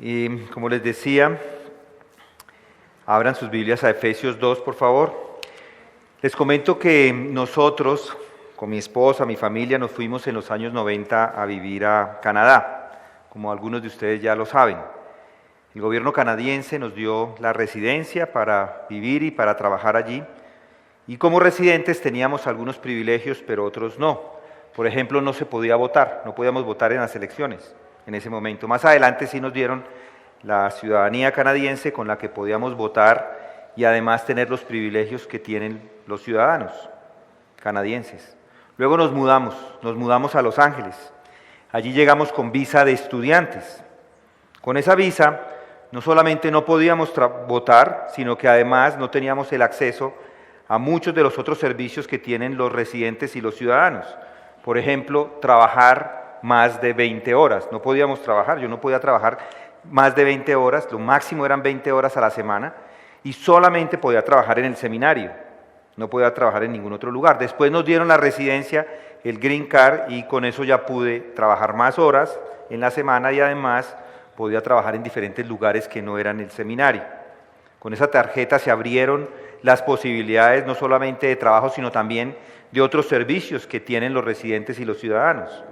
Y como les decía, abran sus Biblias a Efesios 2, por favor. Les comento que nosotros, con mi esposa, mi familia, nos fuimos en los años 90 a vivir a Canadá, como algunos de ustedes ya lo saben. El gobierno canadiense nos dio la residencia para vivir y para trabajar allí. Y como residentes teníamos algunos privilegios, pero otros no. Por ejemplo, no se podía votar, no podíamos votar en las elecciones en ese momento. Más adelante sí nos dieron la ciudadanía canadiense con la que podíamos votar y además tener los privilegios que tienen los ciudadanos canadienses. Luego nos mudamos a Los Ángeles. Allí llegamos con visa de estudiantes. Con esa visa no solamente no podíamos votar, sino que además no teníamos el acceso a muchos de los otros servicios que tienen los residentes y los ciudadanos. Por ejemplo, trabajar más de 20 horas. No podíamos trabajar, yo no podía trabajar más de 20 horas, lo máximo eran 20 horas a la semana, y solamente podía trabajar en el seminario, no podía trabajar en ningún otro lugar. Después nos dieron la residencia, el Green Card, y con eso ya pude trabajar más horas en la semana y además podía trabajar en diferentes lugares que no eran el seminario. Con esa tarjeta se abrieron las posibilidades no solamente de trabajo, sino también de otros servicios que tienen los residentes y los ciudadanos.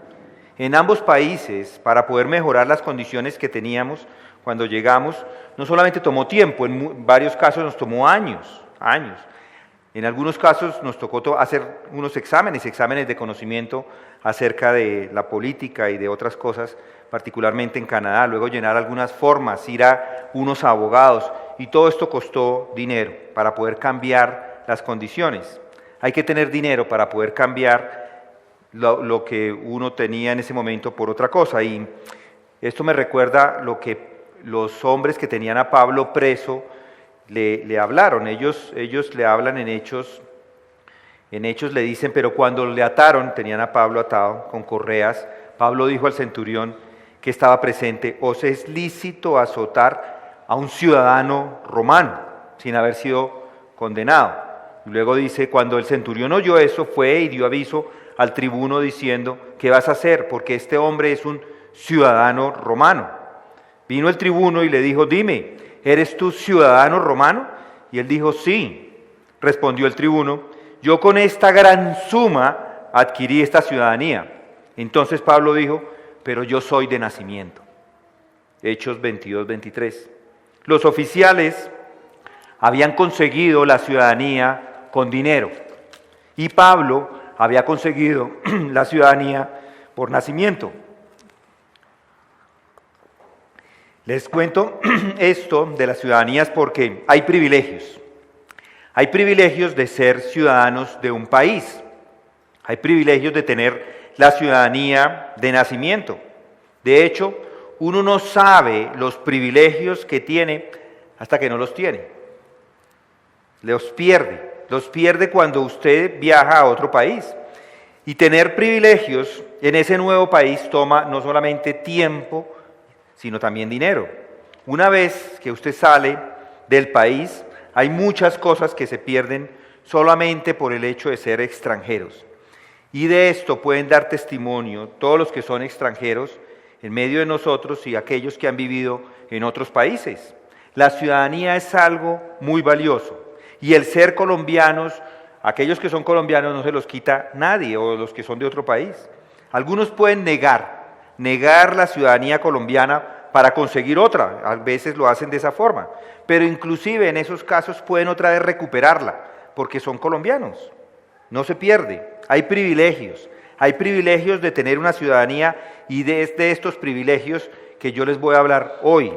En ambos países, para poder mejorar las condiciones que teníamos cuando llegamos, no solamente tomó tiempo, en varios casos nos tomó años. En algunos casos nos tocó hacer unos exámenes de conocimiento acerca de la política y de otras cosas, particularmente en Canadá, luego llenar algunas formas, ir a unos abogados, y todo esto costó dinero para poder cambiar las condiciones. Hay que tener dinero para poder cambiar lo que uno tenía en ese momento por otra cosa, y esto me recuerda lo que los hombres que tenían a Pablo preso le hablaron. Ellos le hablan en Hechos le dicen, pero cuando le ataron, tenían a Pablo atado con correas, Pablo dijo al centurión que estaba presente: ¿os es lícito azotar a un ciudadano romano sin haber sido condenado? Y luego dice, cuando el centurión oyó eso, fue y dio aviso al tribuno diciendo, ¿qué vas a hacer? Porque este hombre es un ciudadano romano. Vino el tribuno y le dijo, dime, ¿eres tú ciudadano romano? Y él dijo, sí. Respondió el tribuno, yo con esta gran suma adquirí esta ciudadanía. Entonces Pablo dijo, pero yo soy de nacimiento. Hechos 22, 23. Los oficiales habían conseguido la ciudadanía con dinero, y Pablo había conseguido la ciudadanía por nacimiento. Les cuento esto de las ciudadanías porque hay privilegios. Hay privilegios de ser ciudadanos de un país. Hay privilegios de tener la ciudadanía de nacimiento. De hecho, uno no sabe los privilegios que tiene hasta que no los tiene. Los pierde cuando usted viaja a otro país. Y tener privilegios en ese nuevo país toma no solamente tiempo, sino también dinero. Una vez que usted sale del país, hay muchas cosas que se pierden solamente por el hecho de ser extranjeros. Y de esto pueden dar testimonio todos los que son extranjeros en medio de nosotros y aquellos que han vivido en otros países. La ciudadanía es algo muy valioso. Y el ser colombianos, aquellos que son colombianos no se los quita nadie, o los que son de otro país. Algunos pueden negar la ciudadanía colombiana para conseguir otra, a veces lo hacen de esa forma, pero inclusive en esos casos pueden otra vez recuperarla, porque son colombianos, no se pierde. Hay privilegios de tener una ciudadanía, y de estos privilegios que yo les voy a hablar hoy,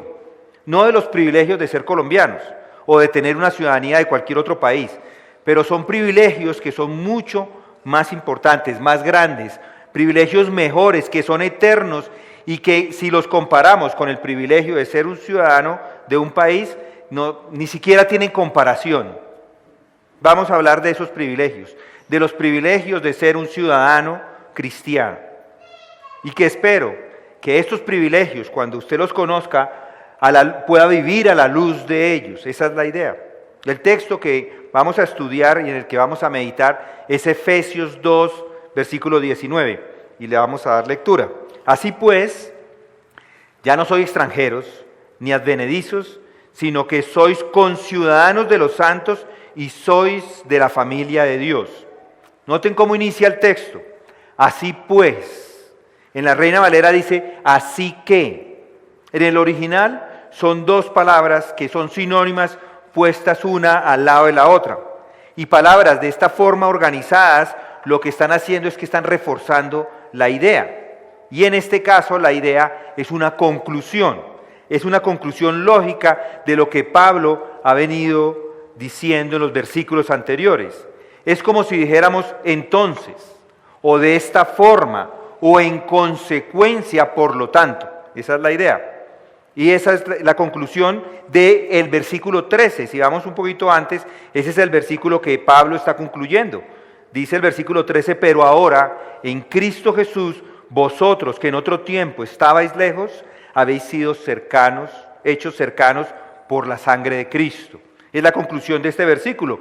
no de los privilegios de ser colombianos, o de tener una ciudadanía de cualquier otro país, pero son privilegios que son mucho más importantes, más grandes, privilegios mejores, que son eternos, y que si los comparamos con el privilegio de ser un ciudadano de un país, ni siquiera tienen comparación. Vamos a hablar de esos privilegios, de los privilegios de ser un ciudadano cristiano, y que espero que estos privilegios, cuando usted los conozca, pueda vivir a la luz de ellos. Esa es la idea. El texto que vamos a estudiar y en el que vamos a meditar es Efesios 2, versículo 19, y le vamos a dar lectura. Así pues, ya no sois extranjeros ni advenedizos, sino que sois conciudadanos de los santos y sois de la familia de Dios. Noten cómo inicia el texto. Así pues, en la Reina Valera dice, así que. En el original son dos palabras que son sinónimas puestas una al lado de la otra. Y palabras de esta forma organizadas lo que están haciendo es que están reforzando la idea. Y en este caso la idea es una conclusión lógica de lo que Pablo ha venido diciendo en los versículos anteriores. Es como si dijéramos entonces, o de esta forma, o en consecuencia, por lo tanto. Esa es la idea. Y esa es la conclusión del versículo 13. Si vamos un poquito antes, ese es el versículo que Pablo está concluyendo. Dice el versículo 13, pero ahora, en Cristo Jesús, vosotros que en otro tiempo estabais lejos, habéis sido cercanos, hechos cercanos por la sangre de Cristo. Es la conclusión de este versículo.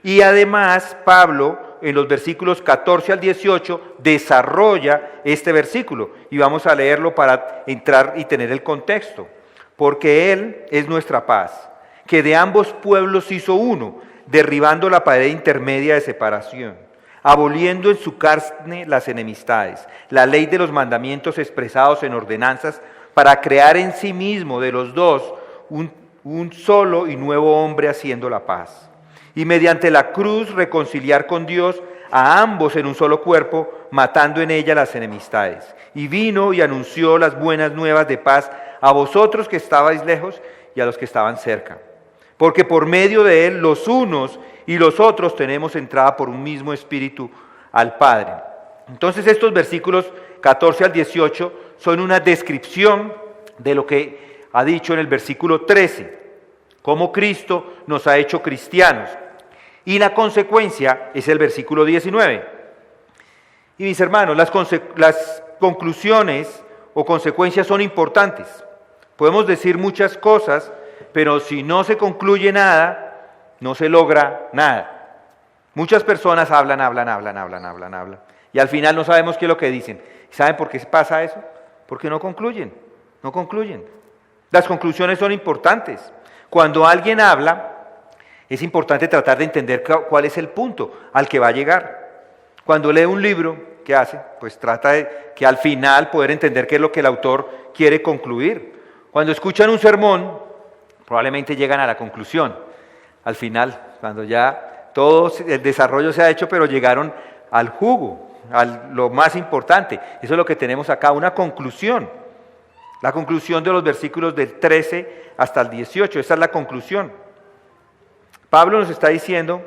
Y además, Pablo, en los versículos 14 al 18, desarrolla este versículo. Y vamos a leerlo para entrar y tener el contexto. Porque Él es nuestra paz, que de ambos pueblos hizo uno, derribando la pared intermedia de separación, aboliendo en su carne las enemistades, la ley de los mandamientos expresados en ordenanzas, para crear en sí mismo de los dos un solo y nuevo hombre haciendo la paz. Y mediante la cruz reconciliar con Dios a ambos en un solo cuerpo, matando en ella las enemistades. Y vino y anunció las buenas nuevas de paz a vosotros que estabais lejos y a los que estaban cerca. Porque por medio de él los unos y los otros tenemos entrada por un mismo espíritu al Padre. Entonces estos versículos 14 al 18 son una descripción de lo que ha dicho en el versículo 13, cómo Cristo nos ha hecho cristianos. Y la consecuencia es el versículo 19. Y mis hermanos, las conclusiones o consecuencias son importantes. Podemos decir muchas cosas, pero si no se concluye nada, no se logra nada. Muchas personas hablan. Y al final no sabemos qué es lo que dicen. ¿Saben por qué pasa eso? Porque no concluyen. Las conclusiones son importantes. Cuando alguien habla, es importante tratar de entender cuál es el punto al que va a llegar. Cuando lee un libro, ¿qué hace? Pues trata de que al final poder entender qué es lo que el autor quiere concluir. Cuando escuchan un sermón, probablemente llegan a la conclusión. Al final, cuando ya todo el desarrollo se ha hecho, pero llegaron al jugo, a lo más importante. Eso es lo que tenemos acá, una conclusión. La conclusión de los versículos del 13 hasta el 18, esa es la conclusión. Pablo nos está diciendo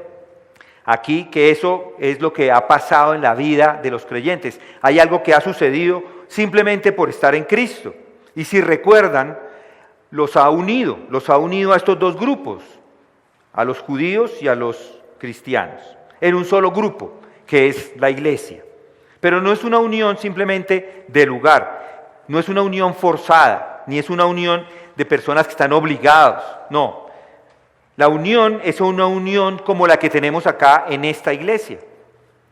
aquí que eso es lo que ha pasado en la vida de los creyentes. Hay algo que ha sucedido simplemente por estar en Cristo. Y si recuerdan, los ha unido a estos dos grupos, a los judíos y a los cristianos, en un solo grupo, que es la iglesia. Pero no es una unión simplemente de lugar, no es una unión forzada, ni es una unión de personas que están obligados, no. La unión es una unión como la que tenemos acá en esta iglesia,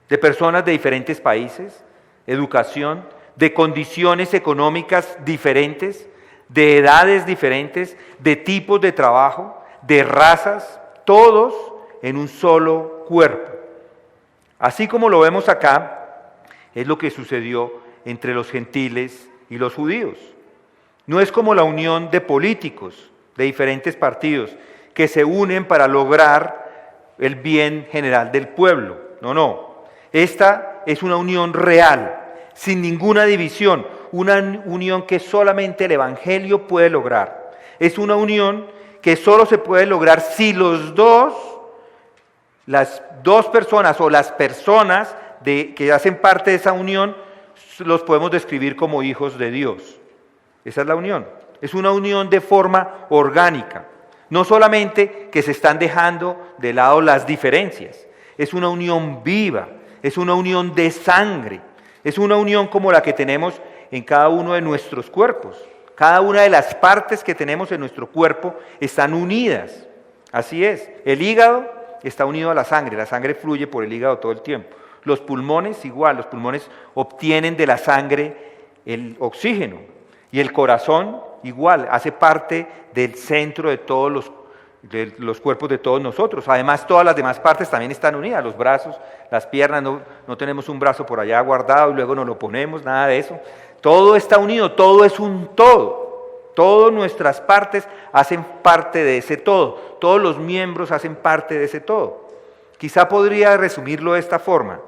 de personas de diferentes países, educación, de condiciones económicas diferentes, de edades diferentes, de tipos de trabajo, de razas, todos en un solo cuerpo. Así como lo vemos acá, es lo que sucedió entre los gentiles y los judíos. No es como la unión de políticos de diferentes partidos que se unen para lograr el bien general del pueblo. No. Esta es una unión real, sin ninguna división, una unión que solamente el Evangelio puede lograr. Es una unión que solo se puede lograr si las dos personas o las personas que hacen parte de esa unión, los podemos describir como hijos de Dios. Esa es la unión. Es una unión de forma orgánica. No solamente que se están dejando de lado las diferencias, es una unión viva, es una unión de sangre, es una unión como la que tenemos en cada uno de nuestros cuerpos. Cada una de las partes que tenemos en nuestro cuerpo están unidas. Así es. El hígado está unido a la sangre fluye por el hígado todo el tiempo. Los pulmones igual, los pulmones obtienen de la sangre el oxígeno. Y el corazón igual, hace parte del centro de todos los cuerpos de todos nosotros. Además, todas las demás partes también están unidas, los brazos, las piernas, no tenemos un brazo por allá guardado y luego nos lo ponemos, nada de eso. Todo está unido, todo es un todo. Todas nuestras partes hacen parte de ese todo, todos los miembros hacen parte de ese todo. Quizá podría resumirlo de esta forma: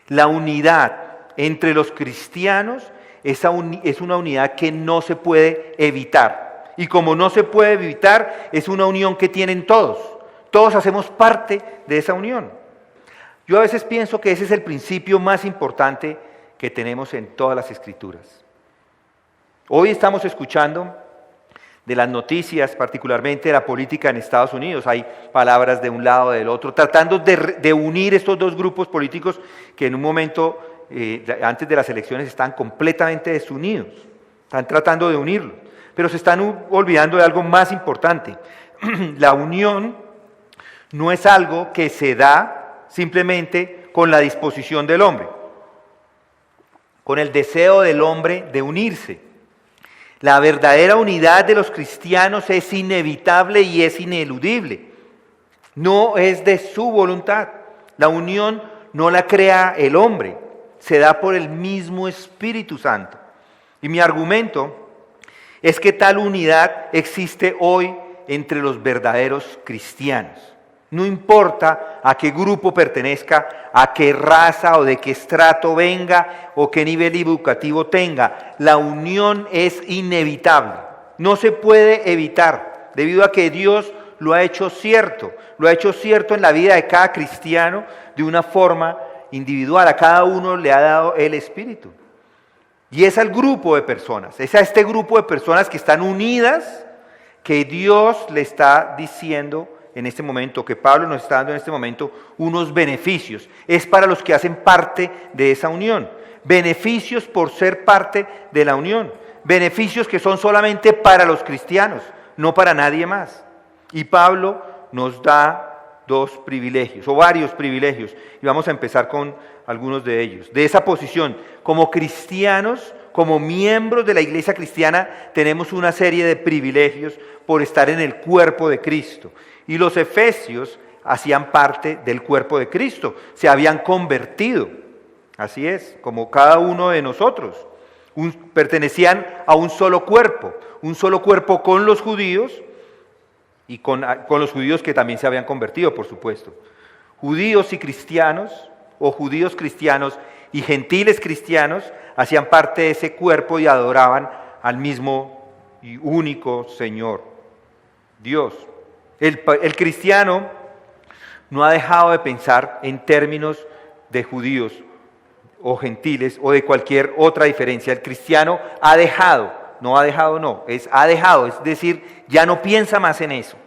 la unidad entre los cristianos es una unidad que no se puede evitar. Y como no se puede evitar, es una unión que tienen todos. Todos hacemos parte de esa unión. Yo a veces pienso que ese es el principio más importante que tenemos en todas las Escrituras. Hoy estamos escuchando de las noticias, particularmente de la política en Estados Unidos. Hay palabras de un lado o del otro, tratando de unir estos dos grupos políticos que en un momento, antes de las elecciones, están completamente desunidos. Están tratando de unirlos, pero se están olvidando de algo más importante. La unión no es algo que se da simplemente con la disposición del hombre, con el deseo del hombre de unirse. La verdadera unidad de los cristianos es inevitable y es ineludible. No es de su voluntad. La unión no la crea el hombre, se da por el mismo Espíritu Santo. Y mi argumento es que tal unidad existe hoy entre los verdaderos cristianos. No importa a qué grupo pertenezca, a qué raza o de qué estrato venga o qué nivel educativo tenga, la unión es inevitable. No se puede evitar, debido a que Dios lo ha hecho cierto en la vida de cada cristiano de una forma individual. A cada uno le ha dado el Espíritu. Y es al grupo de personas, es a este grupo de personas que están unidas, que Dios le está diciendo en este momento, que Pablo nos está dando en este momento unos beneficios. Es para los que hacen parte de esa unión. Beneficios por ser parte de la unión. Beneficios que son solamente para los cristianos, no para nadie más. Y Pablo nos da dos privilegios, o varios privilegios, y vamos a empezar con algunos de ellos. De esa posición, como cristianos, como miembros de la iglesia cristiana, tenemos una serie de privilegios por estar en el cuerpo de Cristo. Y los efesios hacían parte del cuerpo de Cristo, se habían convertido, así es, como cada uno de nosotros. Pertenecían a un solo cuerpo con los judíos y con los judíos que también se habían convertido, por supuesto. Judíos y cristianos, o judíos cristianos y gentiles cristianos, hacían parte de ese cuerpo y adoraban al mismo y único Señor, Dios. El cristiano no ha dejado de pensar en términos de judíos o gentiles o de cualquier otra diferencia. El cristiano ha dejado, es decir, ya no piensa más en eso.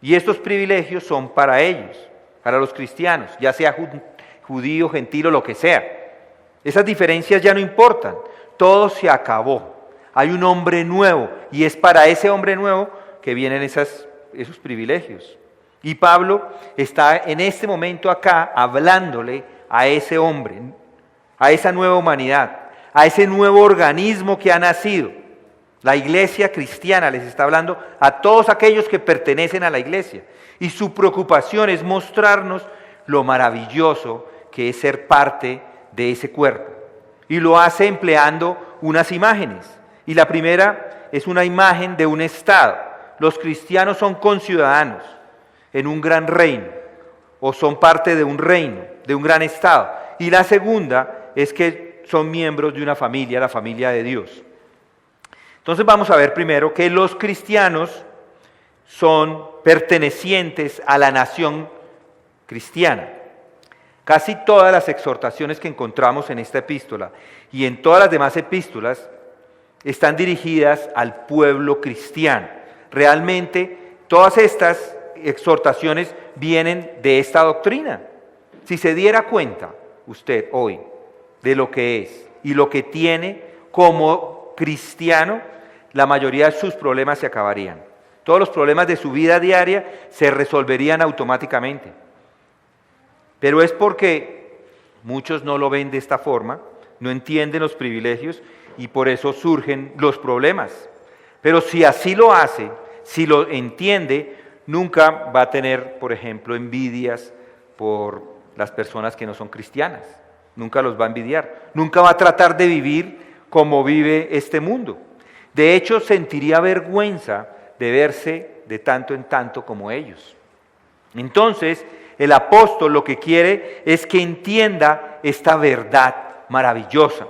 Y estos privilegios son para ellos, para los cristianos, ya sea judío, gentil o lo que sea. Esas diferencias ya no importan, todo se acabó. Hay un hombre nuevo y es para ese hombre nuevo que vienen esos privilegios. Y Pablo está en este momento acá hablándole a ese hombre, a esa nueva humanidad, a ese nuevo organismo que ha nacido. La iglesia cristiana les está hablando a todos aquellos que pertenecen a la iglesia. Y su preocupación es mostrarnos lo maravilloso que es ser parte de ese cuerpo. Y lo hace empleando unas imágenes. Y la primera es una imagen de un estado. Los cristianos son conciudadanos en un gran reino, o son parte de un reino, de un gran estado. Y la segunda es que son miembros de una familia, la familia de Dios. Entonces vamos a ver primero que los cristianos son pertenecientes a la nación cristiana. Casi todas las exhortaciones que encontramos en esta epístola y en todas las demás epístolas están dirigidas al pueblo cristiano. Realmente todas estas exhortaciones vienen de esta doctrina. Si se diera cuenta usted hoy de lo que es y lo que tiene como cristiano, la mayoría de sus problemas se acabarían. Todos los problemas de su vida diaria se resolverían automáticamente. Pero es porque muchos no lo ven de esta forma, no entienden los privilegios y por eso surgen los problemas. Pero si así lo hace, si lo entiende, nunca va a tener, por ejemplo, envidias por las personas que no son cristianas. Nunca los va a envidiar. Nunca va a tratar de vivir como vive este mundo. De hecho, sentiría vergüenza de verse de tanto en tanto como ellos. Entonces, el apóstol lo que quiere es que entienda esta verdad maravillosa.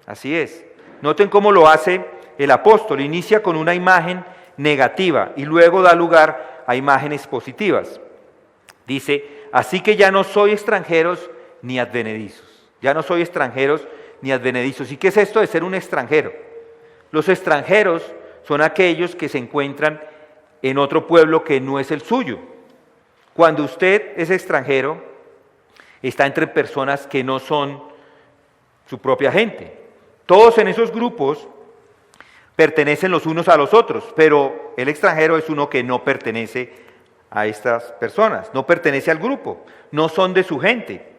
Así es. Noten cómo lo hace el apóstol. Inicia con una imagen negativa y luego da lugar a imágenes positivas. Dice, así que ya no soy extranjeros ni advenedizos. Ya no soy extranjeros ni advenedizos. ¿Y qué es esto de ser un extranjero? Los extranjeros son aquellos que se encuentran en otro pueblo que no es el suyo. Cuando usted es extranjero, está entre personas que no son su propia gente. Todos en esos grupos pertenecen los unos a los otros, pero el extranjero es uno que no pertenece a estas personas, no pertenece al grupo, no son de su gente.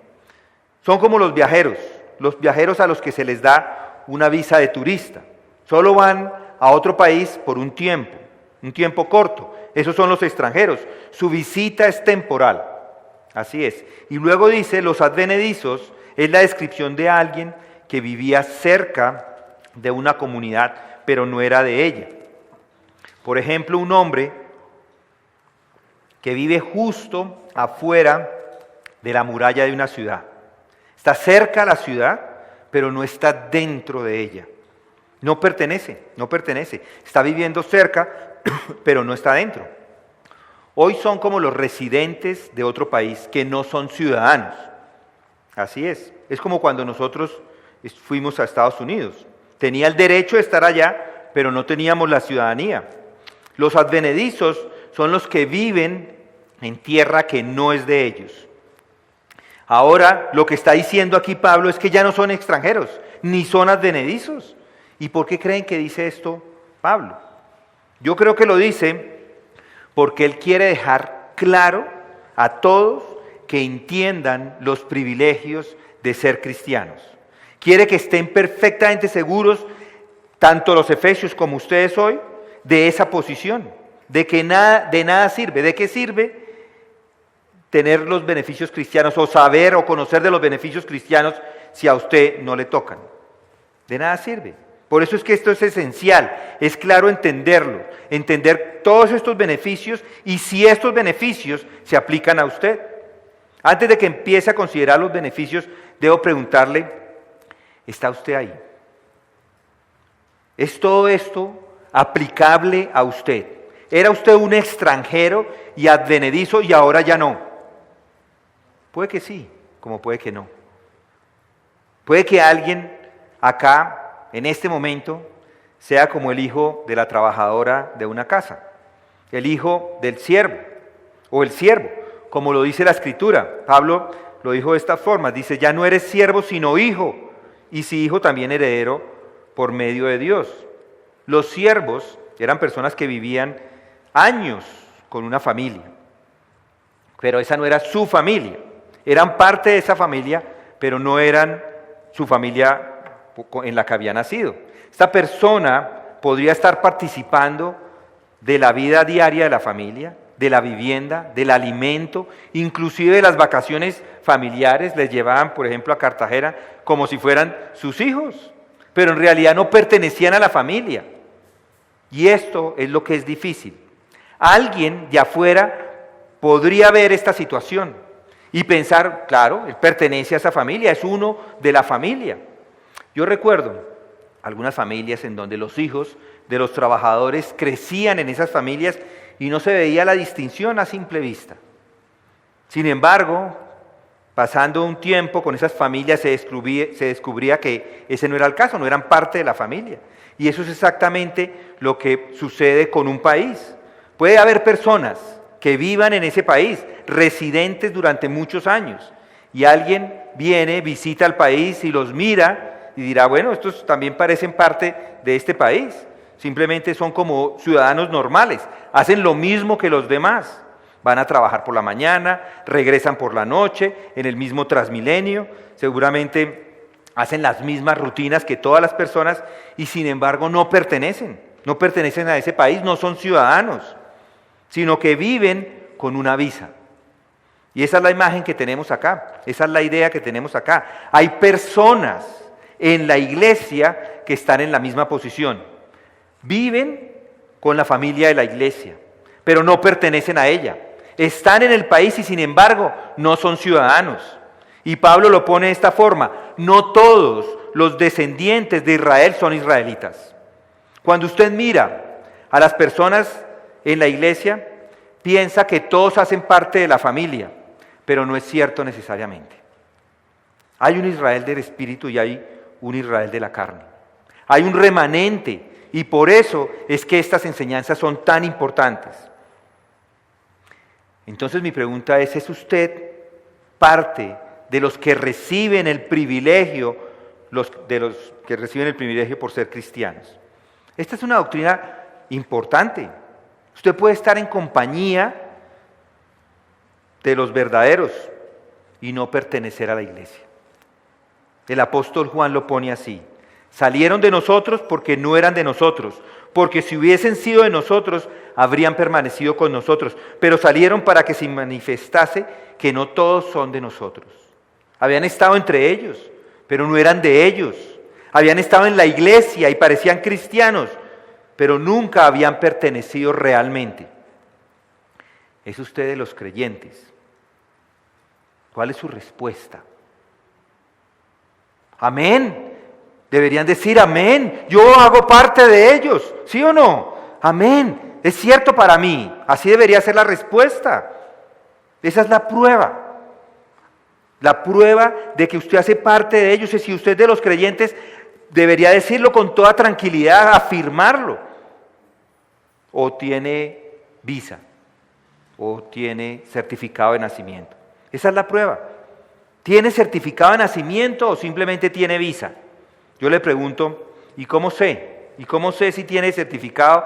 Son como los viajeros a los que se les da una visa de turista. Solo van a otro país por un tiempo corto. Esos son los extranjeros. Su visita es temporal. Así es. Y luego dice, los advenedizos es la descripción de alguien que vivía cerca de una comunidad, pero no era de ella. Por ejemplo, un hombre que vive justo afuera de la muralla de una ciudad. Está cerca a la ciudad, pero no está dentro de ella. No pertenece. Está viviendo cerca, pero no está dentro. Hoy son como los residentes de otro país que no son ciudadanos. Así es. Es como cuando nosotros fuimos a Estados Unidos. Tenía el derecho de estar allá, pero no teníamos la ciudadanía. Los advenedizos son los que viven en tierra que no es de ellos. Ahora, lo que está diciendo aquí Pablo es que ya no son extranjeros, ni son advenedizos. ¿Y por qué creen que dice esto Pablo? Yo creo que lo dice porque él quiere dejar claro a todos que entiendan los privilegios de ser cristianos. Quiere que estén perfectamente seguros, tanto los efesios como ustedes hoy, de esa posición, de que de nada sirve. ¿De qué sirve tener los beneficios cristianos o saber o conocer de los beneficios cristianos si a usted no le tocan? De nada sirve. Por eso es que esto es esencial, es claro entenderlo, entender todos estos beneficios y si estos beneficios se aplican a usted. Antes de que empiece a considerar los beneficios, debo preguntarle, ¿está usted ahí? ¿Es todo esto aplicable a usted? ¿Era usted un extranjero y advenedizo y ahora ya no? Puede que sí, como puede que no. Puede que alguien acá, en este momento, sea como el hijo de la trabajadora de una casa, el hijo del siervo o el siervo, como lo dice la Escritura. Pablo lo dijo de esta forma, dice, ya no eres siervo sino hijo, y si hijo también heredero por medio de Dios. Los siervos eran personas que vivían años con una familia, pero esa no era su familia. Eran parte de esa familia, pero no eran su familia en la que había nacido. Esta persona podría estar participando de la vida diaria de la familia, de la vivienda, del alimento, inclusive de las vacaciones familiares. Les llevaban, por ejemplo, a Cartagena como si fueran sus hijos, pero en realidad no pertenecían a la familia. Y esto es lo que es difícil. Alguien de afuera podría ver esta situación y pensar, claro, él pertenece a esa familia, es uno de la familia. Yo recuerdo algunas familias en donde los hijos de los trabajadores crecían en esas familias y no se veía la distinción a simple vista. Sin embargo, pasando un tiempo con esas familias se descubría que ese no era el caso, no eran parte de la familia. Y eso es exactamente lo que sucede con un país. Puede haber personas que vivan en ese país, residentes durante muchos años, y alguien viene, visita el país y los mira y dirá, bueno, estos también parecen parte de este país, simplemente son como ciudadanos normales, hacen lo mismo que los demás, van a trabajar por la mañana, regresan por la noche, en el mismo Transmilenio, seguramente hacen las mismas rutinas que todas las personas y sin embargo no pertenecen a ese país, no son ciudadanos, sino que viven con una visa. Y esa es la imagen que tenemos acá, esa es la idea que tenemos acá. Hay personas en la iglesia que están en la misma posición, viven con la familia de la iglesia, pero no pertenecen a ella. Están en el país y sin embargo no son ciudadanos. Y Pablo lo pone de esta forma: no todos los descendientes de Israel son israelitas. Cuando usted mira a las personas en la iglesia, piensa que todos hacen parte de la familia, pero no es cierto necesariamente. Hay un Israel del espíritu y hay un Israel de la carne. Hay un remanente y por eso es que estas enseñanzas son tan importantes. Entonces mi pregunta ¿es usted parte de los que reciben el privilegio, de los que reciben el privilegio por ser cristianos? Esta es una doctrina importante. Usted puede estar en compañía de los verdaderos y no pertenecer a la iglesia. El apóstol Juan lo pone así: salieron de nosotros porque no eran de nosotros, porque si hubiesen sido de nosotros, habrían permanecido con nosotros, pero salieron para que se manifestase que no todos son de nosotros. Habían estado entre ellos, pero no eran de ellos. Habían estado en la iglesia y parecían cristianos, pero nunca habían pertenecido realmente. ¿Es usted de los creyentes? ¿Cuál es su respuesta? Amén. Deberían decir amén. Yo hago parte de ellos, ¿sí o no? Amén. Es cierto para mí. Así debería ser la respuesta. Esa es la prueba. La prueba de que usted hace parte de ellos. Y si usted es de los creyentes, debería decirlo con toda tranquilidad, afirmarlo. O tiene visa, o tiene certificado de nacimiento. Esa es la prueba. ¿Tiene certificado de nacimiento o simplemente tiene visa? Yo le pregunto, ¿y cómo sé? ¿Y cómo sé si tiene certificado?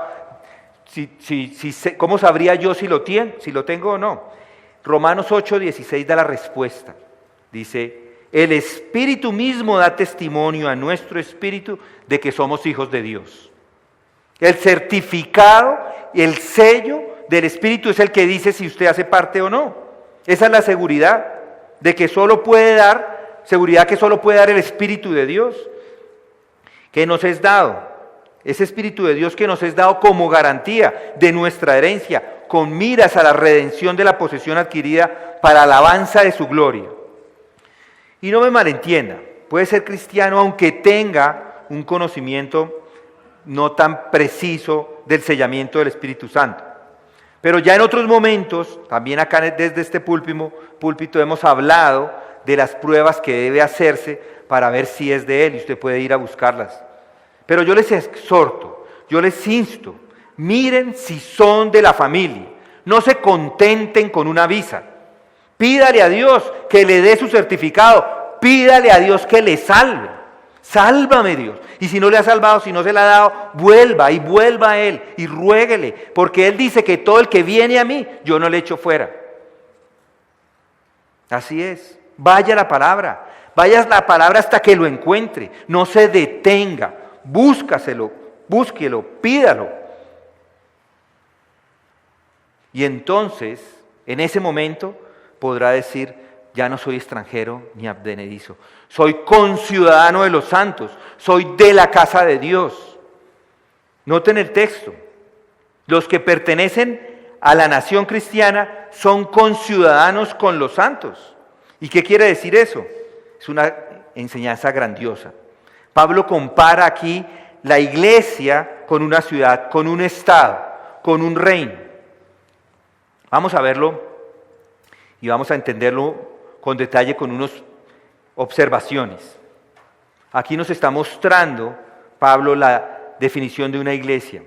¿Cómo sabría yo si lo tengo o no? Romanos 8:16 da la respuesta. Dice, el Espíritu mismo da testimonio a nuestro espíritu de que somos hijos de Dios. El certificado y el sello del Espíritu es el que dice si usted hace parte o no. Esa es la seguridad de que solo puede dar, seguridad que solo puede dar el Espíritu de Dios, que nos es dado. Ese Espíritu de Dios que nos es dado como garantía de nuestra herencia, con miras a la redención de la posesión adquirida para alabanza de su gloria. Y no me malentienda, puede ser cristiano aunque tenga un conocimiento no tan preciso del sellamiento del Espíritu Santo. Pero ya en otros momentos, también acá desde este púlpito hemos hablado de las pruebas que debe hacerse para ver si es de Él, y usted puede ir a buscarlas. Pero yo les exhorto, yo les insto, miren si son de la familia, no se contenten con una visa. Pídale a Dios que le dé su certificado, pídale a Dios que le salve. Sálvame Dios. Y si no le ha salvado, si no se le ha dado, vuelva a Él y ruéguele, porque Él dice que todo el que viene a mí, yo no le echo fuera. Así es. Vaya a la palabra hasta que lo encuentre. No se detenga, búsquelo, pídalo. Y entonces, en ese momento, podrá decir, ya no soy extranjero ni advenedizo, soy conciudadano de los santos, soy de la casa de Dios. Noten el texto, los que pertenecen a la nación cristiana son conciudadanos con los santos. ¿Y qué quiere decir eso? Es una enseñanza grandiosa. Pablo compara aquí la iglesia con una ciudad, con un estado, con un reino. Vamos a verlo y vamos a entenderlo con detalle con unas observaciones. Aquí nos está mostrando Pablo la definición de una iglesia.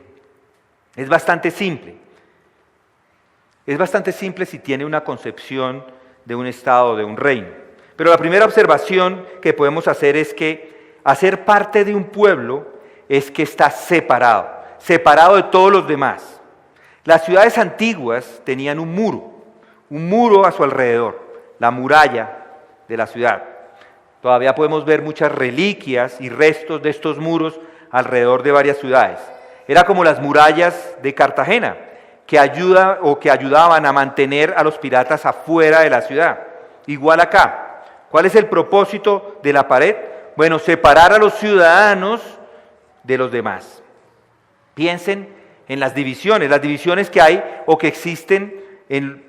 Es bastante simple. Es bastante simple si tiene una concepción de un estado, de un reino. Pero la primera observación que podemos hacer es que hacer parte de un pueblo es que está separado de todos los demás. Las ciudades antiguas tenían un muro a su alrededor, la muralla de la ciudad. Todavía podemos ver muchas reliquias y restos de estos muros alrededor de varias ciudades. Era como las murallas de Cartagena, que ayudaban a mantener a los piratas afuera de la ciudad. Igual acá. ¿Cuál es el propósito de la pared? Bueno, separar a los ciudadanos de los demás. Piensen en las divisiones que hay o que existen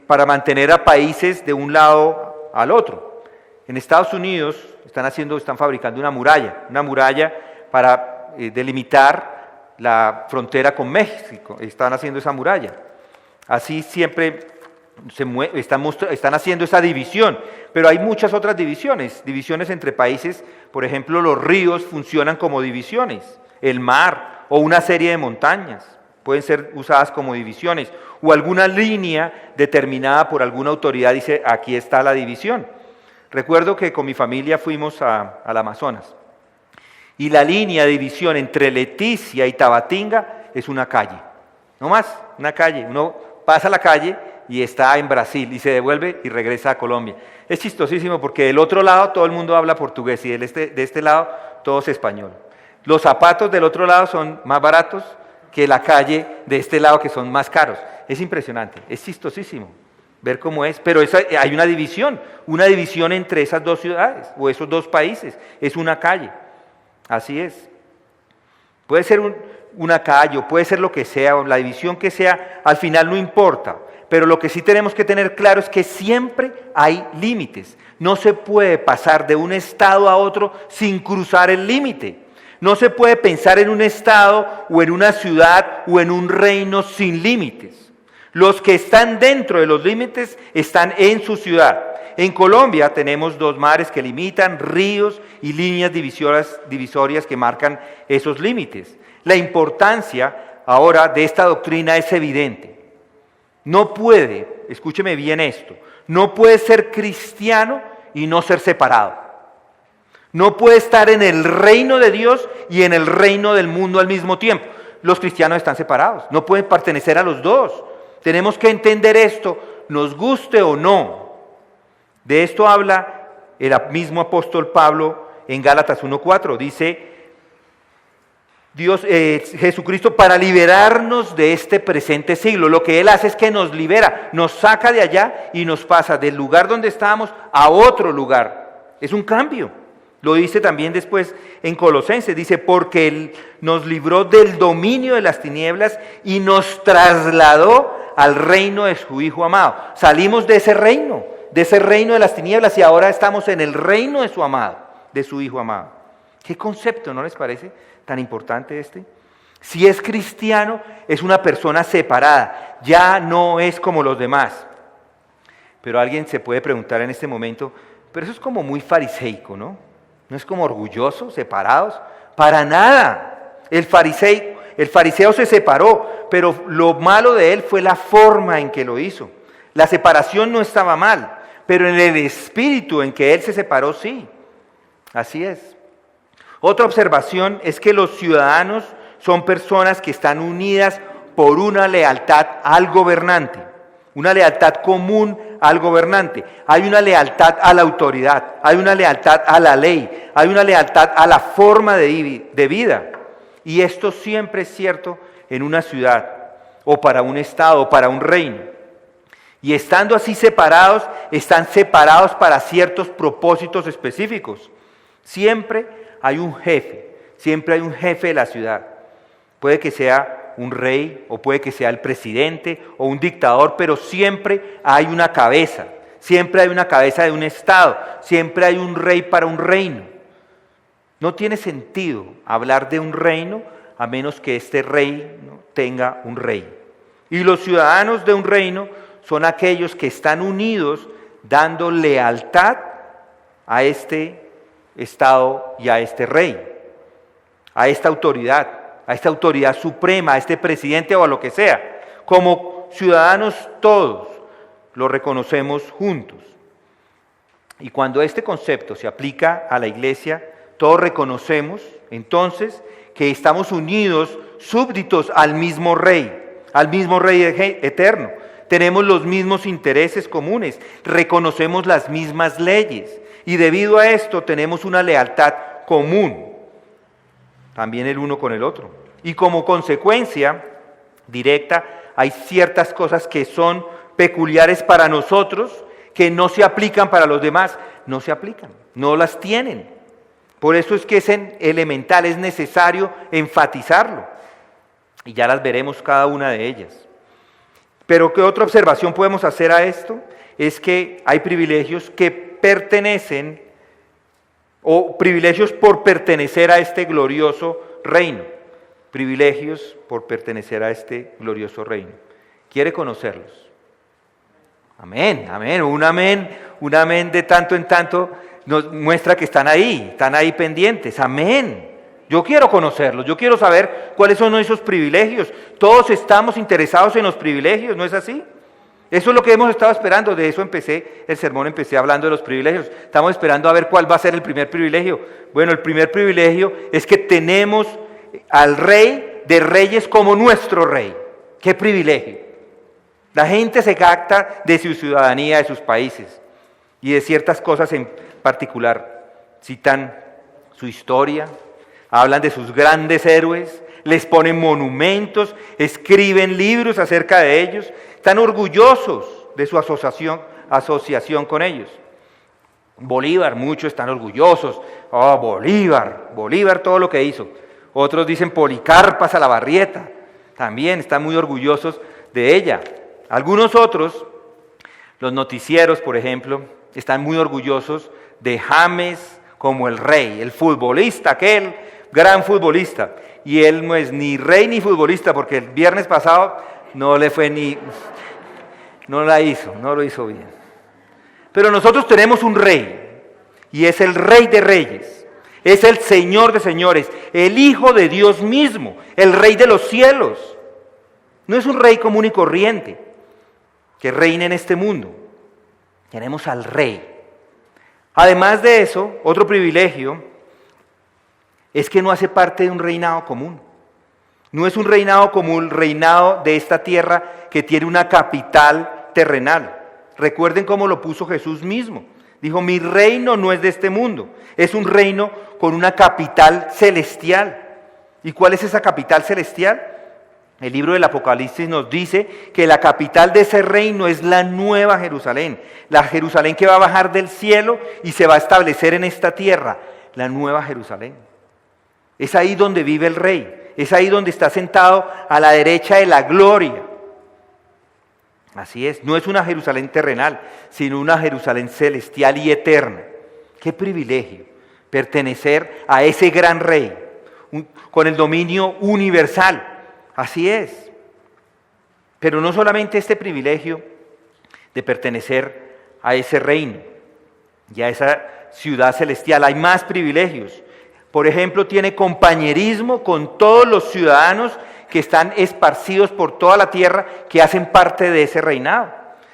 para mantener a países de un lado al otro. En Estados Unidos están fabricando una muralla para delimitar la frontera con México. Están haciendo esa muralla. Así siempre están haciendo esa división, pero hay muchas otras divisiones entre países. Por ejemplo, los ríos funcionan como divisiones, el mar o una serie de montañas pueden ser usadas como divisiones, o alguna línea determinada por alguna autoridad dice, aquí está la división. Recuerdo que con mi familia fuimos al Amazonas, y la línea de división entre Leticia y Tabatinga es una calle, no más, una calle. Uno pasa la calle y está en Brasil, y se devuelve y regresa a Colombia. Es chistosísimo porque del otro lado todo el mundo habla portugués, y de este lado todo es español. Los zapatos del otro lado son más baratos que la calle de este lado, que son más caros. Es impresionante, es chistosísimo ver cómo es, pero hay una división entre esas dos ciudades o esos dos países, es una calle, así es. Puede ser una calle, o puede ser lo que sea, o la división que sea, al final no importa, pero lo que sí tenemos que tener claro es que siempre hay límites. No se puede pasar de un estado a otro sin cruzar el límite. No se puede pensar en un estado o en una ciudad o en un reino sin límites. Los que están dentro de los límites están en su ciudad. En Colombia tenemos 2 mares que limitan, ríos y líneas divisorias que marcan esos límites. La importancia ahora de esta doctrina es evidente. No puede, escúcheme bien esto, no puede ser cristiano y no ser separado. No puede estar en el reino de Dios y en el reino del mundo al mismo tiempo. Los cristianos están separados, no pueden pertenecer a los dos. Tenemos que entender esto, nos guste o no. De esto habla el mismo apóstol Pablo en Gálatas 1:4. Dice, Jesucristo para liberarnos de este presente siglo. Lo que Él hace es que nos libera, nos saca de allá y nos pasa del lugar donde estábamos a otro lugar. Es un cambio. Lo dice también después en Colosenses, dice, porque Él nos libró del dominio de las tinieblas y nos trasladó al reino de su Hijo amado. Salimos de ese reino de las tinieblas, y ahora estamos en el reino de su amado, de su Hijo amado. ¿Qué concepto, no les parece tan importante este? Si es cristiano, es una persona separada, ya no es como los demás. Pero alguien se puede preguntar en este momento, pero eso es como muy fariseico, ¿no? ¿No es como orgulloso, separados? Para nada. El fariseo se separó, pero lo malo de él fue la forma en que lo hizo. La separación no estaba mal, pero en el espíritu en que él se separó, sí. Así es. Otra observación es que los ciudadanos son personas que están unidas por una lealtad al gobernante, una lealtad común al gobernante. Hay una lealtad a la autoridad, hay una lealtad a la ley, hay una lealtad a la forma de vida. Y esto siempre es cierto en una ciudad, o para un estado, o para un reino. Y estando así separados, están separados para ciertos propósitos específicos. Siempre hay un jefe de la ciudad. Puede que sea un rey, o puede que sea el presidente, o un dictador, pero siempre hay una cabeza. Siempre hay una cabeza de un estado. Siempre hay un rey para un reino. No tiene sentido hablar de un reino a menos que este reino tenga un rey. Y los ciudadanos de un reino son aquellos que están unidos dando lealtad a este estado y a este rey, a esta autoridad suprema, a este presidente o a lo que sea. Como ciudadanos todos lo reconocemos juntos. Y cuando este concepto se aplica a la iglesia, todos reconocemos entonces que estamos unidos, súbditos al mismo rey eterno. Tenemos los mismos intereses comunes, reconocemos las mismas leyes. Y debido a esto tenemos una lealtad común, también el uno con el otro. Y como consecuencia directa, hay ciertas cosas que son peculiares para nosotros, que no se aplican para los demás. No se aplican, no las tienen. Por eso es que es elemental, es necesario enfatizarlo. Y ya las veremos cada una de ellas. Pero ¿qué otra observación podemos hacer a esto? Es que hay privilegios que pertenecen, o privilegios por pertenecer a este glorioso reino. Privilegios por pertenecer a este glorioso reino. ¿Quiere conocerlos? Amén, amén. Un amén de tanto en tanto nos muestra que están ahí pendientes. Amén. Yo quiero conocerlos, yo quiero saber cuáles son esos privilegios. Todos estamos interesados en los privilegios, ¿no es así? Eso es lo que hemos estado esperando, de eso empecé el sermón, empecé hablando de los privilegios. Estamos esperando a ver cuál va a ser el primer privilegio. Bueno, el primer privilegio es que tenemos al Rey de Reyes como nuestro Rey. ¡Qué privilegio! La gente se jacta de su ciudadanía, de sus países y de ciertas cosas en particular. Citan su historia, hablan de sus grandes héroes, les ponen monumentos, escriben libros acerca de ellos, están orgullosos de su asociación con ellos. Bolívar, muchos están orgullosos. Oh, Bolívar todo lo que hizo. Otros dicen Policarpa Salabarrieta, también están muy orgullosos de ella. Algunos otros, los noticieros, por ejemplo, están muy orgullosos de James como el rey, el futbolista, aquel gran futbolista. Y él no es ni rey ni futbolista, porque el viernes pasado no lo hizo bien. Pero nosotros tenemos un rey, y es el Rey de Reyes, es el Señor de Señores, el Hijo de Dios mismo, el Rey de los cielos. No es un rey común y corriente que reina en este mundo. Tenemos al Rey. Además de eso, otro privilegio es que no hace parte de un reinado común. No es un reinado común, reinado de esta tierra que tiene una capital terrenal. Recuerden cómo lo puso Jesús mismo. Dijo, mi reino no es de este mundo, es un reino con una capital celestial. ¿Y cuál es esa capital celestial? El libro del Apocalipsis nos dice que la capital de ese reino es la Nueva Jerusalén, la Jerusalén que va a bajar del cielo y se va a establecer en esta tierra, la Nueva Jerusalén. Es ahí donde vive el Rey, es ahí donde está sentado a la derecha de la gloria. Así es, no es una Jerusalén terrenal, sino una Jerusalén celestial y eterna. ¡Qué privilegio! Pertenecer a ese gran Rey, con el dominio universal. Así es. Pero no solamente este privilegio de pertenecer a ese reino y a esa ciudad celestial, hay más privilegios. Por ejemplo, tiene compañerismo con todos los ciudadanos que están esparcidos por toda la tierra, que hacen parte de ese reinado.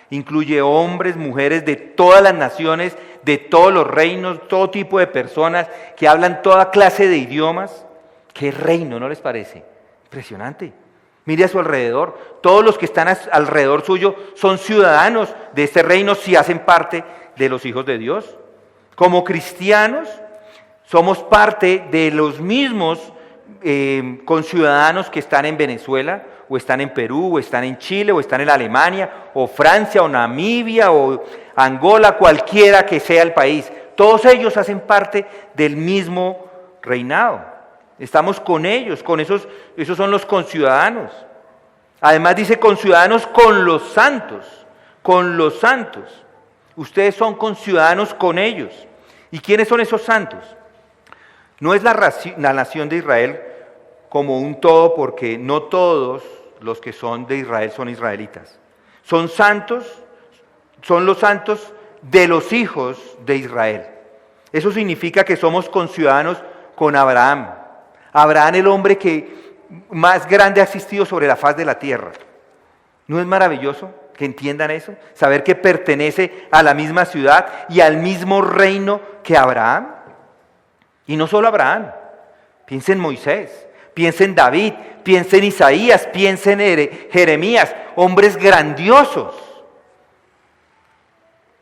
Incluye hombres, mujeres de todas las naciones, de todos los reinos, todo tipo de personas que hablan toda clase de idiomas. ¡Qué reino!, ¿no les parece? Impresionante. Mire a su alrededor, todos los que están alrededor suyo son ciudadanos de este reino si hacen parte de los hijos de Dios. Como cristianos somos parte de los mismos conciudadanos que están en Venezuela, o están en Perú, o están en Chile, o están en Alemania, o Francia, o Namibia, o Angola, cualquiera que sea el país. Todos ellos hacen parte del mismo reinado. Estamos con ellos, esos son los conciudadanos. Además dice conciudadanos con los santos, con los santos. Ustedes son conciudadanos con ellos. ¿Y quiénes son esos santos? No es la nación de Israel como un todo, porque no todos los que son de Israel son israelitas. Son santos, son los santos de los hijos de Israel. Eso significa que somos conciudadanos con Abraham. Abraham, el hombre que más grande ha existido sobre la faz de la tierra. ¿No es maravilloso que entiendan eso? Saber que pertenece a la misma ciudad y al mismo reino que Abraham. Y no solo Abraham, piensa en Moisés, piensa en David, piensa en Isaías, piensa en Jeremías, hombres grandiosos.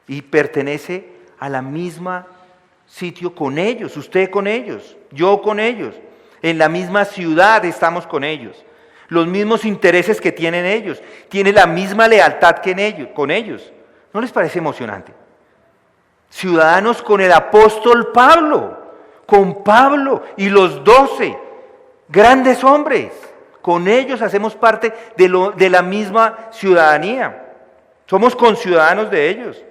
Y pertenece a la misma sitio con ellos, usted con ellos, yo con ellos. En la misma ciudad estamos con ellos. Los mismos intereses que tienen ellos. Tiene la misma lealtad que con ellos. ¿No les parece emocionante? Ciudadanos con el apóstol Pablo, con Pablo y los 12 grandes hombres. Con ellos hacemos parte de la misma ciudadanía. Somos conciudadanos de ellos.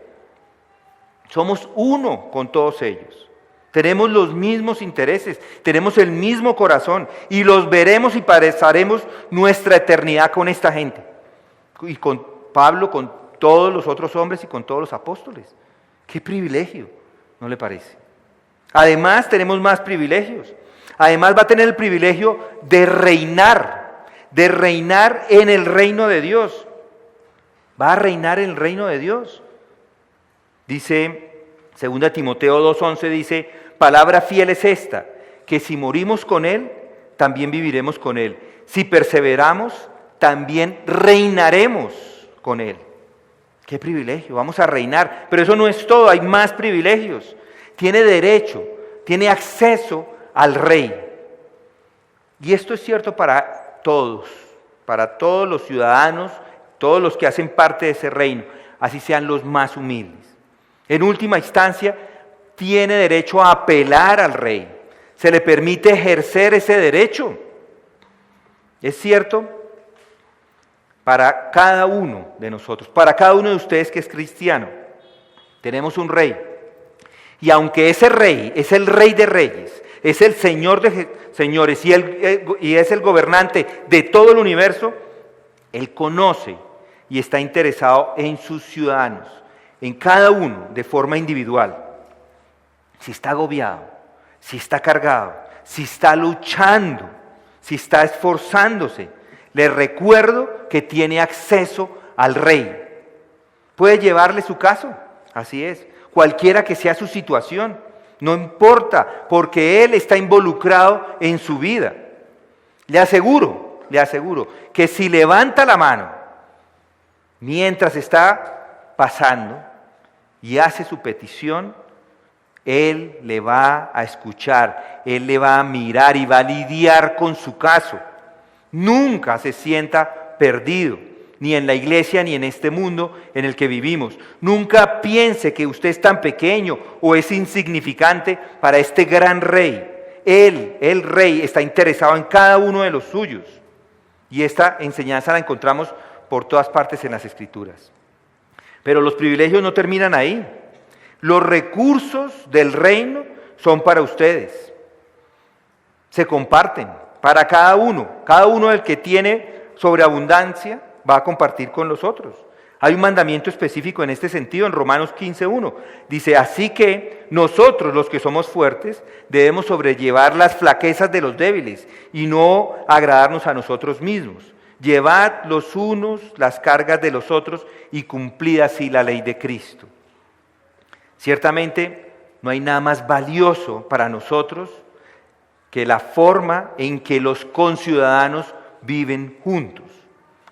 Somos uno con todos ellos. Tenemos los mismos intereses, tenemos el mismo corazón y los veremos y pasaremos nuestra eternidad con esta gente. Y con Pablo, con todos los otros hombres y con todos los apóstoles. ¡Qué privilegio! ¿No le parece? Además tenemos más privilegios. Además va a tener el privilegio de reinar en el reino de Dios. Va a reinar en el reino de Dios. Dice 2 Timoteo 2:11, dice, palabra fiel es esta, que si morimos con Él, también viviremos con Él. Si perseveramos, también reinaremos con Él. ¡Qué privilegio! Vamos a reinar. Pero eso no es todo, hay más privilegios. Tiene derecho, tiene acceso al Rey. Y esto es cierto para todos los ciudadanos, todos los que hacen parte de ese reino, así sean los más humildes. En última instancia, tiene derecho a apelar al Rey. Se le permite ejercer ese derecho. Es cierto para cada uno de nosotros, para cada uno de ustedes que es cristiano. Tenemos un Rey. Y aunque ese Rey es el Rey de Reyes, es el Señor de señores y es el gobernante de todo el universo, Él conoce y está interesado en sus ciudadanos, en cada uno de forma individual. Si está agobiado, si está cargado, si está luchando, si está esforzándose, le recuerdo que tiene acceso al Rey. Puede llevarle su caso, así es, cualquiera que sea su situación, no importa, porque Él está involucrado en su vida. Le aseguro que si levanta la mano mientras está pasando y hace su petición, Él le va a escuchar, Él le va a mirar y va a lidiar con su caso. Nunca se sienta perdido, ni en la iglesia ni en este mundo en el que vivimos. Nunca piense que usted es tan pequeño o es insignificante para este gran Rey. Él, el Rey, está interesado en cada uno de los suyos. Y esta enseñanza la encontramos por todas partes en las Escrituras. Pero los privilegios no terminan ahí. Los recursos del reino son para ustedes. Se comparten para cada uno. Cada uno del que tiene sobreabundancia va a compartir con los otros. Hay un mandamiento específico en este sentido en Romanos 15:1. Dice, así que nosotros los que somos fuertes debemos sobrellevar las flaquezas de los débiles y no agradarnos a nosotros mismos. Llevad los unos las cargas de los otros y cumplid así la ley de Cristo. Ciertamente no hay nada más valioso para nosotros que la forma en que los conciudadanos viven juntos.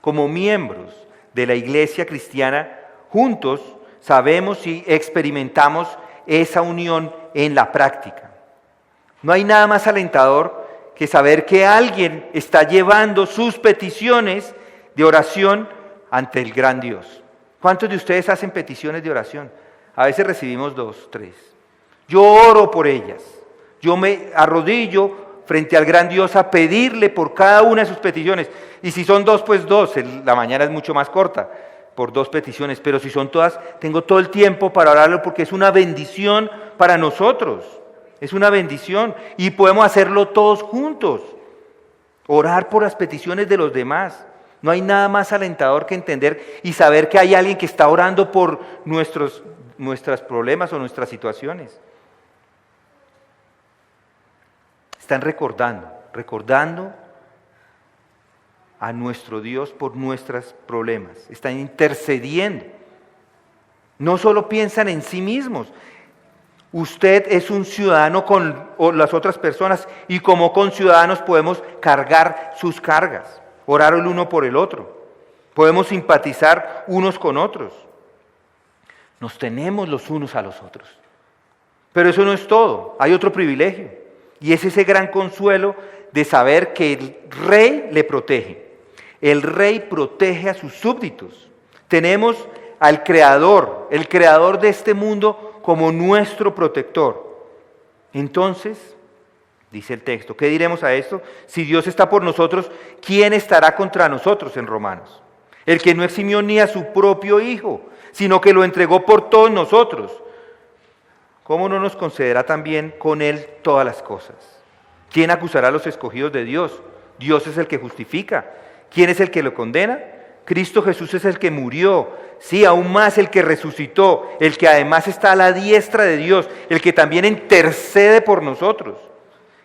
Como miembros de la iglesia cristiana, juntos sabemos y experimentamos esa unión en la práctica. No hay nada más alentador que saber que alguien está llevando sus peticiones de oración ante el gran Dios. ¿Cuántos de ustedes hacen peticiones de oración? A veces recibimos 2, 3. Yo oro por ellas. Yo me arrodillo frente al gran Dios a pedirle por cada una de sus peticiones. Y si son 2, pues 2. La mañana es mucho más corta por 2 peticiones. Pero si son todas, tengo todo el tiempo para orarlo porque es una bendición para nosotros. Es una bendición. Y podemos hacerlo todos juntos. Orar por las peticiones de los demás. No hay nada más alentador que entender y saber que hay alguien que está orando por nuestros problemas o nuestras situaciones. Están recordando a nuestro Dios por nuestros problemas. Están intercediendo. No solo piensan en sí mismos. Usted es un ciudadano con las otras personas y como conciudadanos podemos cargar sus cargas, orar el uno por el otro. Podemos simpatizar unos con otros. Nos tenemos los unos a los otros. Pero eso no es todo, hay otro privilegio, y es ese gran consuelo de saber que el rey le protege. El rey protege a sus súbditos. Tenemos al Creador, el Creador de este mundo, como nuestro protector. Entonces, dice el texto, ¿qué diremos a esto? Si Dios está por nosotros, ¿quién estará contra nosotros en Romanos? El que no eximió ni a su propio Hijo, sino que lo entregó por todos nosotros. ¿Cómo no nos concederá también con Él todas las cosas? ¿Quién acusará a los escogidos de Dios? Dios es el que justifica. ¿Quién es el que lo condena? Cristo Jesús es el que murió, sí, aún más el que resucitó, el que además está a la diestra de Dios, el que también intercede por nosotros.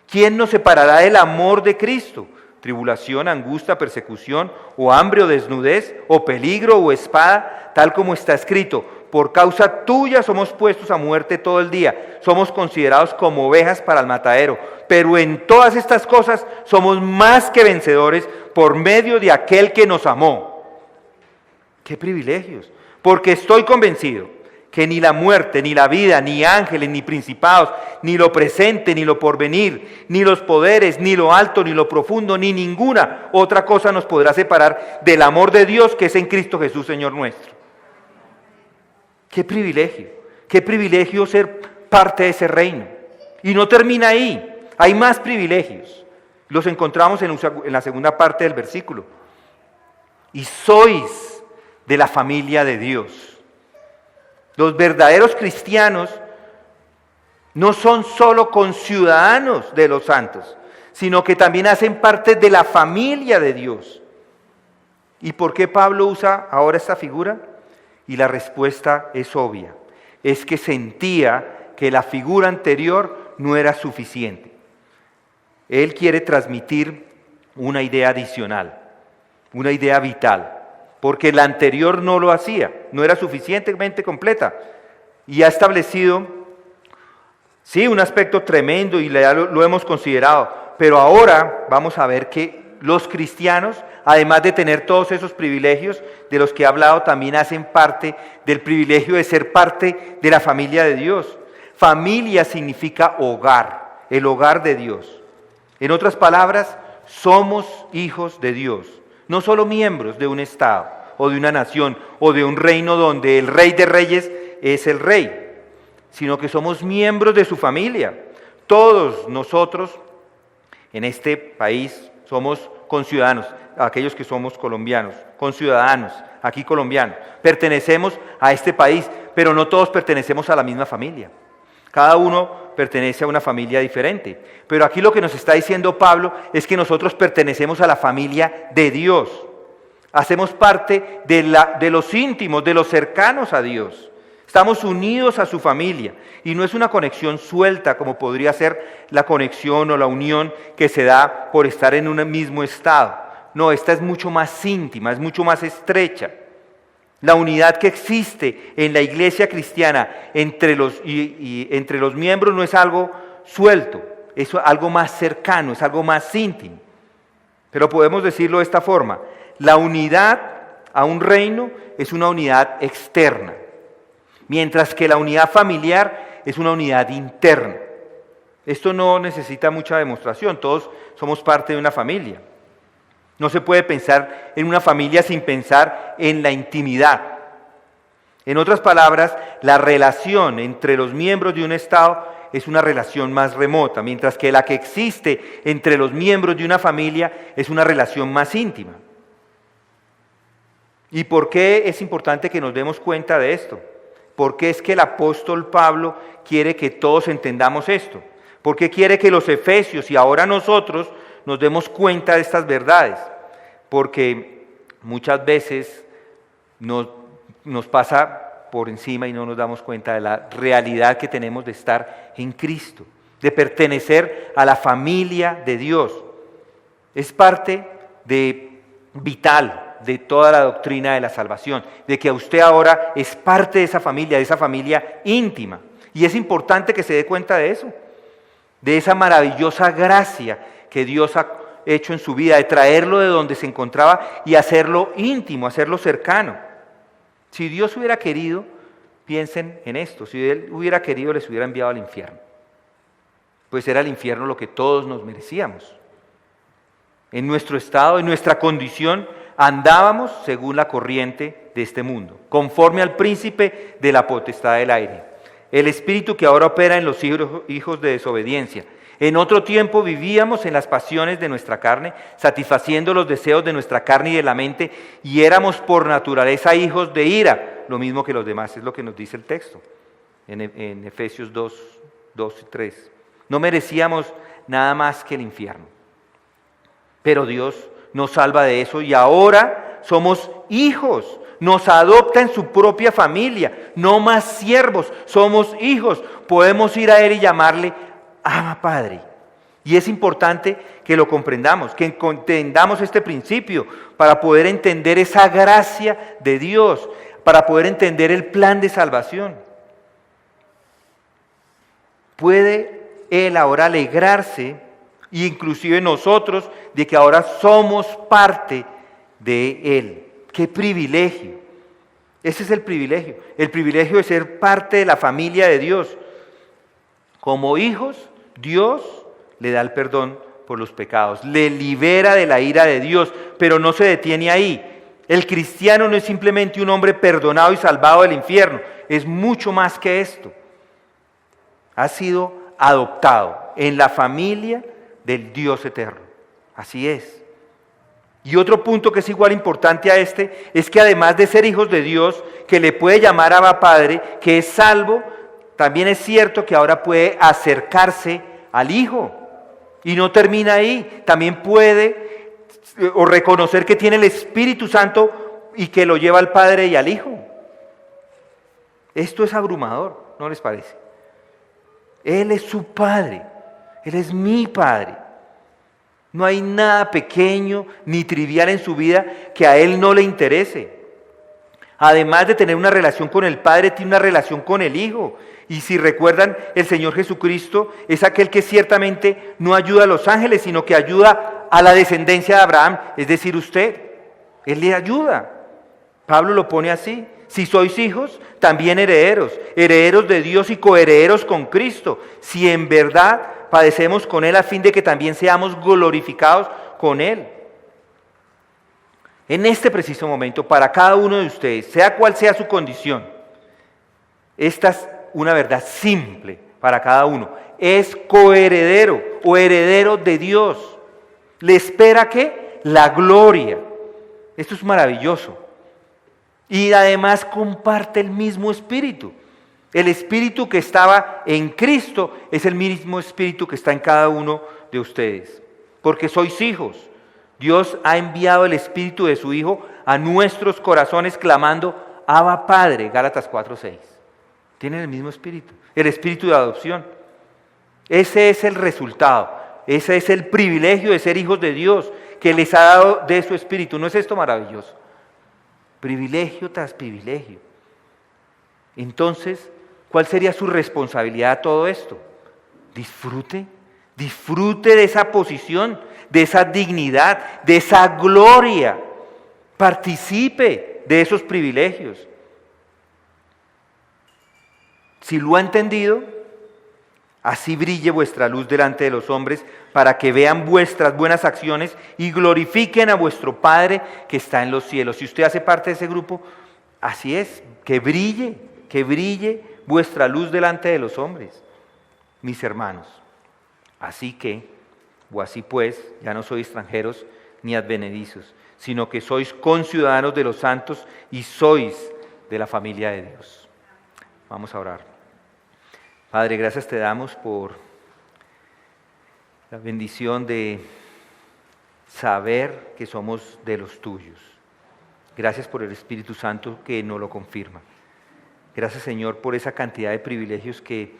¿Quién nos separará del amor de Cristo? ¿Tribulación, angustia, persecución, o hambre, o desnudez, o peligro, o espada? Tal como está escrito, por causa tuya somos puestos a muerte todo el día, somos considerados como ovejas para el matadero, pero en todas estas cosas somos más que vencedores por medio de aquel que nos amó. ¡Qué privilegios! Porque estoy convencido que ni la muerte, ni la vida, ni ángeles, ni principados, ni lo presente, ni lo porvenir, ni los poderes, ni lo alto, ni lo profundo, ni ninguna otra cosa nos podrá separar del amor de Dios que es en Cristo Jesús, Señor nuestro. ¡Qué privilegio ser parte de ese reino! Y no termina ahí, hay más privilegios. Los encontramos en la segunda parte del versículo. Y sois de la familia de Dios. Los verdaderos cristianos no son solo conciudadanos de los santos, sino que también hacen parte de la familia de Dios. ¿Y por qué Pablo usa ahora esta figura? Y la respuesta es obvia, es que sentía que la figura anterior no era suficiente. Él quiere transmitir una idea adicional, una idea vital, porque la anterior no lo hacía, no era suficientemente completa. Y ha establecido, sí, un aspecto tremendo y lo hemos considerado, pero ahora vamos a ver que los cristianos, además de tener todos esos privilegios de los que he hablado, también hacen parte del privilegio de ser parte de la familia de Dios. Familia significa hogar, el hogar de Dios. En otras palabras, somos hijos de Dios, no solo miembros de un estado o de una nación o de un reino donde el rey de reyes es el rey, sino que somos miembros de su familia. Todos nosotros en este país somos conciudadanos, aquellos que somos colombianos, conciudadanos, aquí colombianos, pertenecemos a este país, pero no todos pertenecemos a la misma familia. Cada uno pertenece a una familia diferente. Pero aquí lo que nos está diciendo Pablo es que nosotros pertenecemos a la familia de Dios. Hacemos parte de los íntimos, de los cercanos a Dios. Estamos unidos a su familia. Y no es una conexión suelta como podría ser la conexión o la unión que se da por estar en un mismo estado. No, esta es mucho más íntima, es mucho más estrecha. La unidad que existe en la iglesia cristiana entre los miembros no es algo suelto, es algo más cercano, es algo más íntimo. Pero podemos decirlo de esta forma, la unidad a un reino es una unidad externa, mientras que la unidad familiar es una unidad interna. Esto no necesita mucha demostración, todos somos parte de una familia. No se puede pensar en una familia sin pensar en la intimidad. En otras palabras, la relación entre los miembros de un Estado es una relación más remota, mientras que la que existe entre los miembros de una familia es una relación más íntima. ¿Y por qué es importante que nos demos cuenta de esto? ¿Por qué es que el apóstol Pablo quiere que todos entendamos esto? ¿Por qué quiere que los efesios y ahora nosotros nos demos cuenta de estas verdades? Porque muchas veces nos pasa por encima y no nos damos cuenta de la realidad que tenemos de estar en Cristo, de pertenecer a la familia de Dios. Es parte vital de toda la doctrina de la salvación, de que usted ahora es parte de esa familia íntima. Y es importante que se dé cuenta de eso, de esa maravillosa gracia que Dios ha hecho en su vida, de traerlo de donde se encontraba y hacerlo íntimo, hacerlo cercano. Si Dios hubiera querido, piensen en esto, si Él hubiera querido les hubiera enviado al infierno, pues era el infierno lo que todos nos merecíamos. En nuestro estado, en nuestra condición, andábamos según la corriente de este mundo, conforme al príncipe de la potestad del aire, el espíritu que ahora opera en los hijos de desobediencia. En otro tiempo vivíamos en las pasiones de nuestra carne, satisfaciendo los deseos de nuestra carne y de la mente, y éramos por naturaleza hijos de ira, lo mismo que los demás, es lo que nos dice el texto, en Efesios 2 y 3. No merecíamos nada más que el infierno, pero Dios nos salva de eso y ahora somos hijos, nos adopta en su propia familia, no más siervos, somos hijos, podemos ir a Él y llamarle Abba Padre. Y es importante que lo comprendamos, que entendamos este principio para poder entender esa gracia de Dios, para poder entender el plan de salvación. Puede Él ahora alegrarse, e inclusive nosotros, de que ahora somos parte de Él. ¡Qué privilegio! Ese es el privilegio de ser parte de la familia de Dios. Como hijos, Dios le da el perdón por los pecados, le libera de la ira de Dios, pero no se detiene ahí. El cristiano no es simplemente un hombre perdonado y salvado del infierno, es mucho más que esto. Ha sido adoptado en la familia del Dios eterno. Así es. Y otro punto que es igual importante a este, es que además de ser hijos de Dios, que le puede llamar Abba Padre, que es salvo, también es cierto que ahora puede acercarse al Hijo. Y no termina ahí, también puede o reconocer que tiene el Espíritu Santo y que lo lleva al Padre y al Hijo. Esto es abrumador, ¿no les parece? Él es su Padre, Él es mi Padre. No hay nada pequeño ni trivial en su vida que a Él no le interese. Además de tener una relación con el Padre, tiene una relación con el Hijo. Y si recuerdan, el Señor Jesucristo es aquel que ciertamente no ayuda a los ángeles, sino que ayuda a la descendencia de Abraham, es decir, usted. Él le ayuda. Pablo lo pone así: si sois hijos, también herederos, herederos de Dios y coherederos con Cristo, si en verdad padecemos con Él, a fin de que también seamos glorificados con Él. En este preciso momento, para cada uno de ustedes, sea cual sea su condición, esta es una verdad simple para cada uno: es coheredero o heredero de Dios. ¿Le espera qué? La gloria. Esto es maravilloso. Y además comparte el mismo espíritu. El espíritu que estaba en Cristo es el mismo espíritu que está en cada uno de ustedes. Porque sois hijos. Dios ha enviado el espíritu de su Hijo a nuestros corazones clamando: Abba Padre, Gálatas 4:6. Tienen el mismo espíritu, el espíritu de adopción. Ese es el resultado, ese es el privilegio de ser hijos de Dios, que les ha dado de su espíritu. ¿No es esto maravilloso? Privilegio tras privilegio. Entonces, ¿cuál sería su responsabilidad a todo esto? Disfrute de esa posición, de esa dignidad, de esa gloria. Participe de esos privilegios. Si lo ha entendido, así brille vuestra luz delante de los hombres, para que vean vuestras buenas acciones y glorifiquen a vuestro Padre que está en los cielos. Si usted hace parte de ese grupo, así es, que brille vuestra luz delante de los hombres, mis hermanos. Así que, o así pues, ya no sois extranjeros ni advenedizos, sino que sois conciudadanos de los santos y sois de la familia de Dios. Vamos a orar. Padre, gracias te damos por la bendición de saber que somos de los tuyos. Gracias por el Espíritu Santo que nos lo confirma. Gracias, Señor, por esa cantidad de privilegios que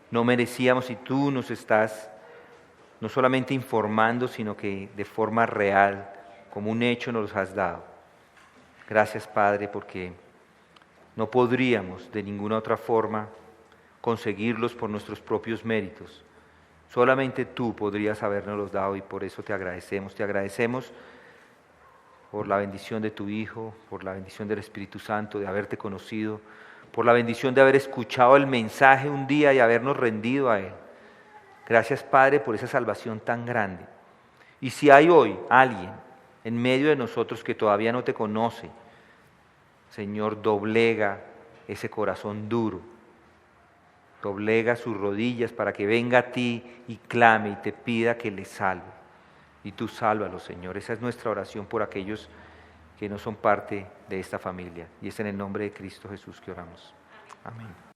no merecíamos y tú nos estás no solamente informando, sino que de forma real, como un hecho, nos los has dado. Gracias, Padre, porque no podríamos de ninguna otra forma conseguirlos por nuestros propios méritos. Solamente tú podrías habernoslos dado y por eso te agradecemos. Te agradecemos por la bendición de tu Hijo, por la bendición del Espíritu Santo, de haberte conocido, por la bendición de haber escuchado el mensaje un día y habernos rendido a Él. Gracias, Padre, por esa salvación tan grande. Y si hay hoy alguien en medio de nosotros que todavía no te conoce, Señor, doblega ese corazón duro, doblega sus rodillas para que venga a ti y clame y te pida que le salve. Y tú sálvalo, Señor. Esa es nuestra oración por aquellos que no son parte de esta familia. Y es en el nombre de Cristo Jesús que oramos. Amén.